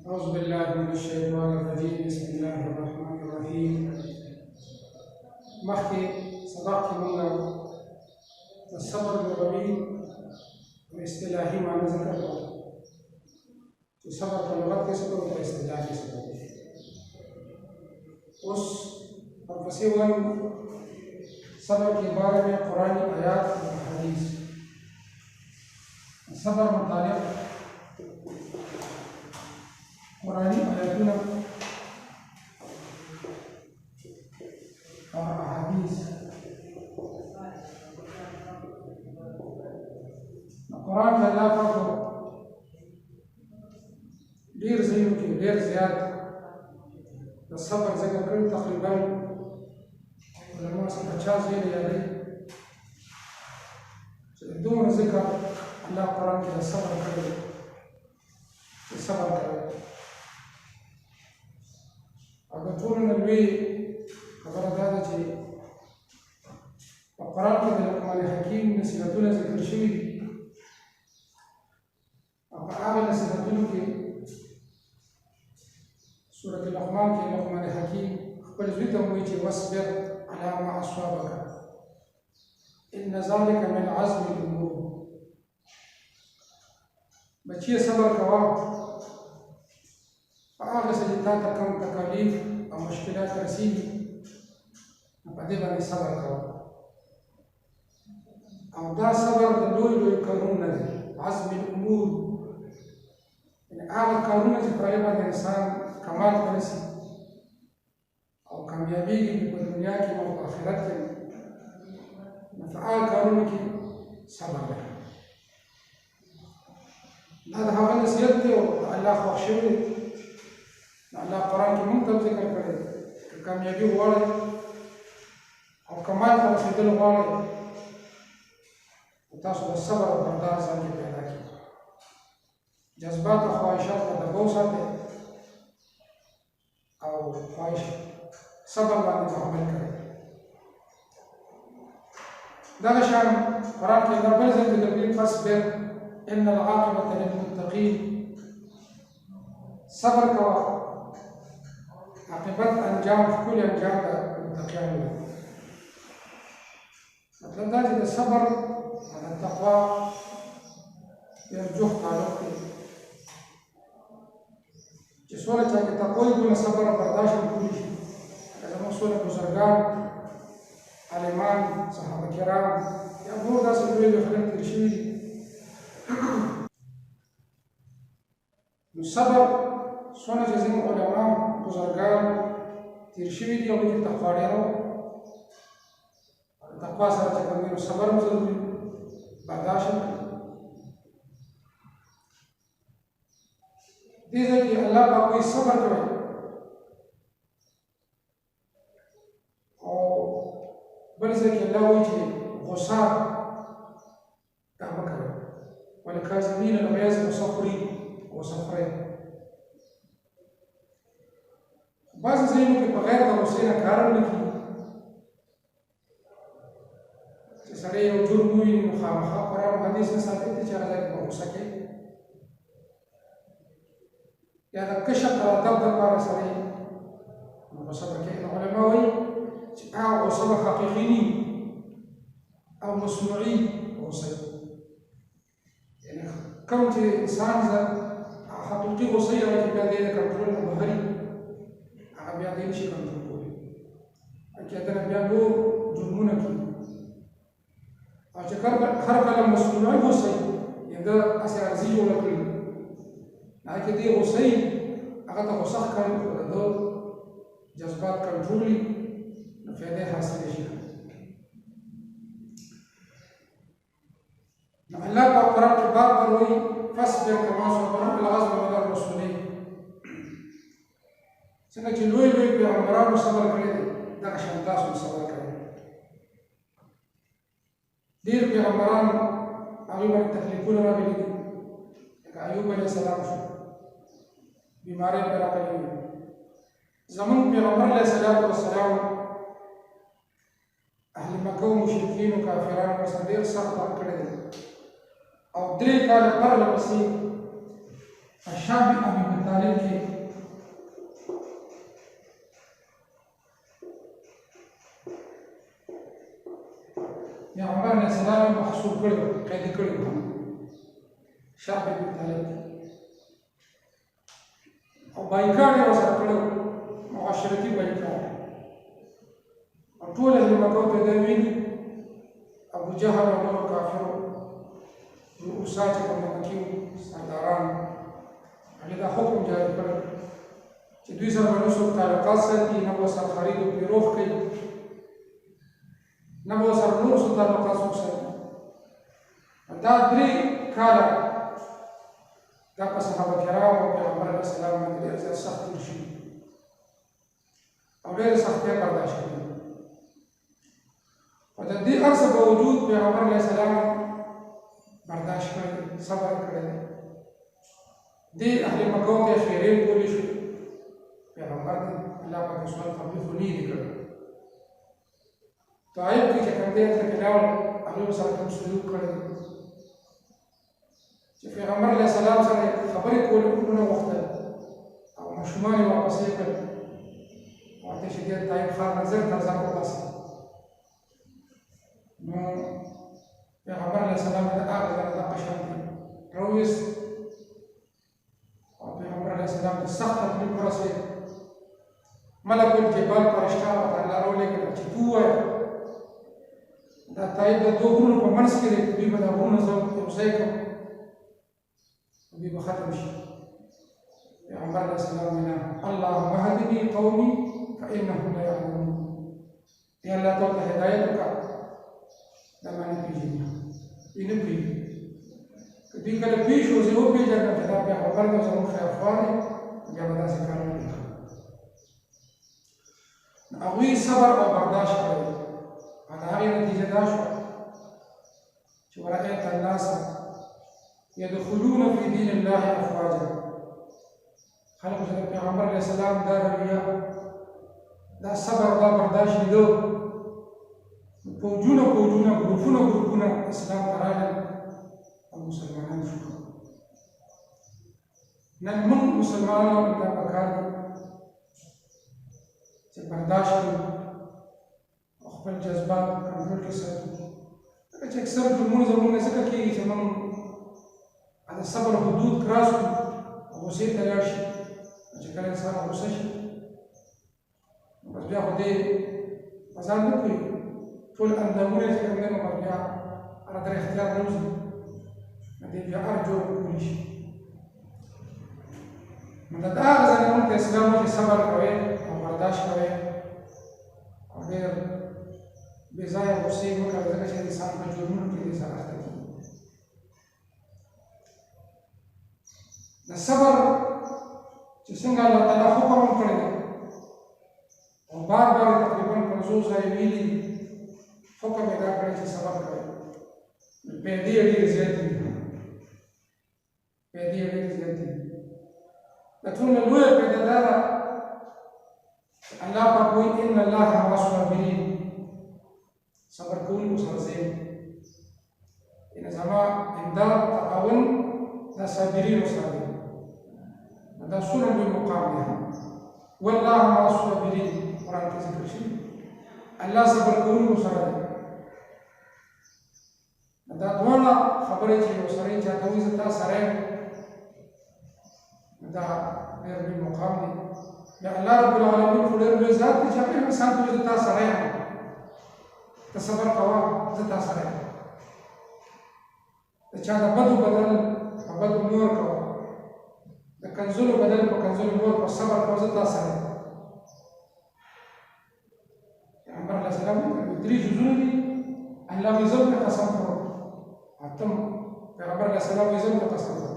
أعوذ بالله من الشيطان الرجيم بسم الله الرحمن الرحيم مخکې سبق کې موږ د صبر لغوي او اصطلاحي معنی ذکر کړو چې صبر په لغت کې څه کوي او په اصطلاح کې څه کوي. اوس ورپسې وایو صبر के बारे में कुरानी आयात और हदीस. صبر متعلق कुरानी आयतों और अहादीस. कुरान के अल्लाह पाक को ढेर ज़ियों के ढेर ज़्यादा सब्र ज़िक्र करें. तकरीबन उलमा से 50 ये यादें दोनों ज़िक्र अल्लाह कुरान के सब्र करे सब्र करे. अगर ټول نبی خبره دا ده چې په قرآن کې د لقمان حکیم نصیحتونه ذکر شوي دي او په هغه نصیحتونو کې سورة لقمان کې لقمان حکیم خپل زوی ته وایي چې واصبر على ما أصابك إن ذلك من عزم الأمور. بچیه صبر کوه په هغه څه چې تا ته کوم تکالیف او مشکلات رسېږي په دې باندې صبر کوه او دا صبر د لوی لوی کارونو نه دی. عزم الامور یعنې هغه کارونه چې په هغې باندې انسان کمال ته رسي او کامیابېږي په دنیا کې او په آخرت کې نو په هغه کارونو کې صبر وکړه. دا د هغه نصیحت دی او الله خوښ شوی دی. الله قرآن کې موږ ته ذکر کړی که کامیابي غواړئ او کمال ته رسېدل غواړئ نو تاسو د صبر او بردار ځان کې پیدا کړئ. جذبات او خواهشات ته دبا وساتئ او خواهش صبر باندې عمل کړئ. دغه شان قرآن کې دا بل ځای ذکر کړي فاصبر ان العاقبة للمتقين. صبر کوه عاقبت انجام ښکلی انجام د متقیانو دی. مطلب دا چې د صبر او د تقوا ډېر جوخت تعلق دی چې څومره چا کې تقوا وي دونه صبر او برداشت هم کولی شي. لکه زموږ څومره بزرګان عالمان صحابه کرام یا نور داسې لوی لوی خلک تېر شوي دي نو صبر څومره چې زموږ علما بزرګان تېر شوي دي هغوی کې تقوا ډېره وه. تقوا سره چې کوم دی صبر هم ضروري برداشت هم کوي. دې ځای کې الله پاک وایي صبر کوئ او بل ځای کې الله وایي چې غصه دا مه کوئ. والکاظمین الغیظ غصه خوري غصه خورئ. بعضې ځایونو کې بغیر د غصې نه کار هم نه کېږي چې سړی یو جرم وویني نو خامخا قرآن او حدیث نه ثابت دی چې هغه ځای کې به غصه کوي یا د کشف د ادب دپاره سړی غصه به کوي. نو علما وایي چې هغه غصه به حقیقي نه او مصنوعي غصه وي. یعنې کوم چې انسان حقیقي غصه یې هغه کې بیا دی د کنټرول نه بهر وي بیا دې نشي کنټرول کولی چې دغه بیا نور جرمونه کوي او چې هر کله مصنوعي غصه وي یعنې ده هسې عرضي جوړه کړي هغه کې دې غصه وي هغه ته غصه ښکاري خو د ده جذبات کنټرول وي نو فایدې حاصلې شي. نو الله په قرآن کې بار بار وایي فاصبر کما صبر اولو العزم من الرسل. څنګه چې لوی لوی پیغمبرانو صبر کړی دی دغه شان تاسو هم صبر کوئ. ډېر پیغمبران هغوی باندې تکلیفونه راغلي دي لکه ایوب علیه السلام شو بیمارۍ پرې راغلې وې. زموږ پیغمبر علیه السلام اهل مکه و مشرکینو کافرانو ورسره ډېر سخت کار کړی دی او 3 کاله پرله پسې په شام ابي طالب کې کړی قیدي کړی شاه ابي طالب او بایکاټ یې ورسره کړی معاشرتي بایکاټ او ټول اهل مکه ته دا ویلي ابو جهل او نورو کافرو رؤسا چې کوم مکي سرداران هغې دا حکم جاري کړی چې دوی سره به نه څوک تعلقات ساتي نه به ورسره خرید و فروخت کوي نه به ورسره نور څه تعلقات څوک ساتي دا 3 کاله دا په صحابه کرامو او پیغمبر علیه السلام باندې ډېر زیات سخت تېر شوي او ډېرې سختۍ برداشت کړي خو د دې هر څه باوجود پیغمبر علیه السلام برداشت کړی صبر کړی دی دې اهل مکو ته خیرې کولی شو پیغمبر دی الله پاک سوال قبول خو نه یې کړی طائف کې چې کوم دی هلته کې لاړ هغوی سره کوم سلوک کړی چې پیغمبر علیه السلام سره خبرې کولې نه غوښتل او ماشومان یې واپس یې کړل ورته چې دې طائف ښار نه زر تازه وباسي نو پیغمبر علیه السلام د هغه ځای نه دغه شان راوویست او پیغمبر علیه السلام ته سخت تکلیف ورسېد ملک الجبال فرشته ورته الله راولېږله چې تو ووایه دا طائف د دوه غرونو په منځ کې دی دوی به دا غرونه زه یو ځای کړم دوی به ختم شي پیغمبر علیه السلام وینا اللهم اهدني قومي فانهم لا يعلمون ای الله ته ورته هدایت وکړه دا ما نه پېژني دوی نه پوهېږي که دوی کله پوه شو زه وپېژنم چې دا پیغمبر دی زموږ خیرخواه دی بیا به داسې کار نه کوي هغوی صبر او برداشت کړی او د هغې نتیجه دا شوه چې ورأیت الناس يدخلون في دين الله افواجا خلق چې د پیغمبر علیه السلام دا رویه دا صبر دا برداشت لیدو فوجونه ګروپونه اسلام ته راغلل او مسلمانان شو نن موږ مسلمانانو دا پکار دي چې برداشت کړو او خپل جذبات کنټرول کې ساتو ځکه چې اکثر جرمونه زموږ نه ځکه کېږي چې موږ د صبر حدود کراس کړو او غصې ته لاړ شي چې کله انسان غصه شي نو بس بیا خو دې په ځان نه پوهېږي ټول اندامونه چې کوم دی نو بس بیا هغه در اختیار نه وځي نو دې بیا هر جوړ کولی شي نو د هغه ځای نه موږ ته اسلام چې صبر کوئ او برداشت کوئ او ډېر بې ځایه غصې مه کوئ ځکه چې انسان په جرمونو کې دې سره اخته کېږي د صبر چې څنګه الله تعالی حکم کړی دی او بار تقریبا 50 ځایه ویلي دي حکم یې دا کړی چې صبر کوئ پیدې یې ډېرې زیاتې دي د ټول نه لویه پیدا دا ده الله پاک وایي ان الله مع الصابرین صبر کوونکو سره زه یم یعنې زما امداد تعاون دا صابرینو سره دی دا څومره لوی مقام دی والله مع الصابرین قرآن کې ذکر شوي الله صبر کوونکو سره دی دا دواړه خبرې چې یو سړی چاته وایي زه تا سره یم دا ډېر لوی مقام دی بیا الله رب العالمین خو ډېر لوی ذات دی چې هغه انسان ته وایي زه تا سره یم ته صبر کوه زه تا سره یم د چا د بدو بدل په بدو نور کوه د کنځلو بدل په کنځلو نور په صبر کوه زه تا سره یم پیغمبر علیه السلام درې جزونه دي الله وایي زه پرې قسم کوم اتم پیغمبر علیه السلام وایي زه پرې قسم کوم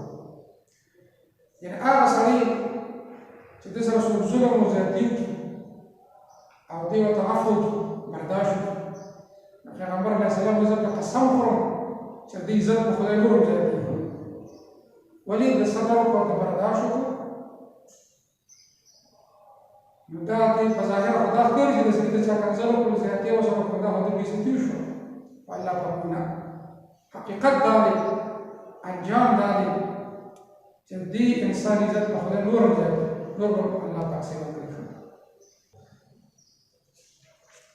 یعنې هغه سړی چې ده سره څوک ظلم او زیاتي وکړي او دی ورته عفو وکړي برداشت وکړي نو پیغمبر علیه السلام وایي زه پرې قسم خورم چې د عزت په خدای نور هم زیاتېږي ولې د صبر وکړو د برداشت وکړو نو دا دی په ظاهره خو دا ښکاري چې داسې د چا کنځل وکړو زیاتې وشوه خو دا خو د بېعزتي وشوه خو الله پاک نه حقیقت دا دی انجام دا دی چې دې انسان عزت په خدای نور هم زیاتېږي نور به الله پاک سیوا کوي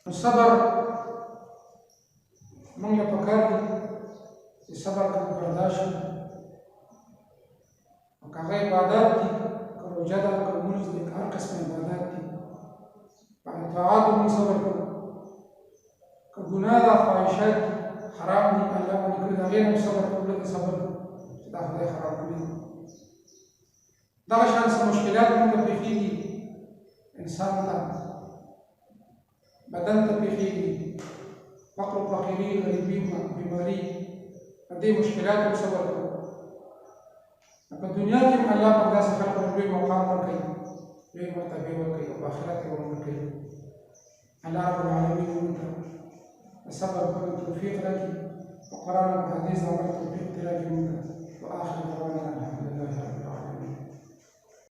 نو صبر موږ له پکار دي صبر کو برداشت او هغه عبادت دي که روژه ده که لمونځ دی که هر قسم عبادت دي په اطاعاتو موږ صبر کوو که ګناه ده خواهشات دي حرام دي الله باندې کړي د هغې نه صبر کوو لږ صبر چې دا خدای حرام کړي دغه شان څه مشکلات موږ ته پېښېږي انسان ته بدن ته پېښېږي فقر و فقیري غریبي بیماري په دې مشکلاتو صبر کوو په دنیا کې هم الله په داسې خلکو لوی مقام ورکوي لوی مرتبې ورکوي او په آخرت کې هم ورکوي الله رب العالمین موږ ته د صبر کولو توفیق راکړي او قرآن او حدیث عمل توفیق دې راکړي موږ ته وآخر دعوانا